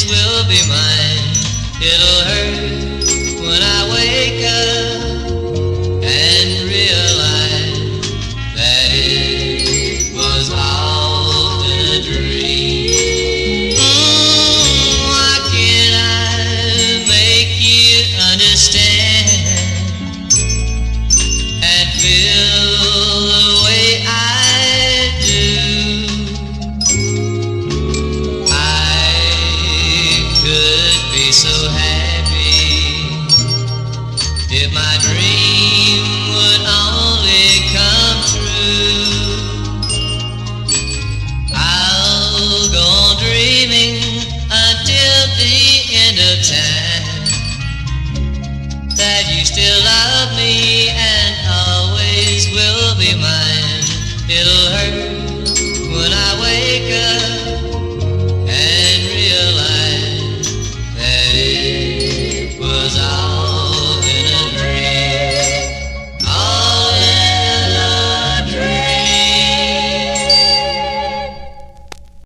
will be mine. It'll hurt when I wake up and realize that it was all a dream. Why can't I make you understand and feel the way I do? I could be so happy if my dream would only come true. I'll go on dreaming until the end of time that you still love me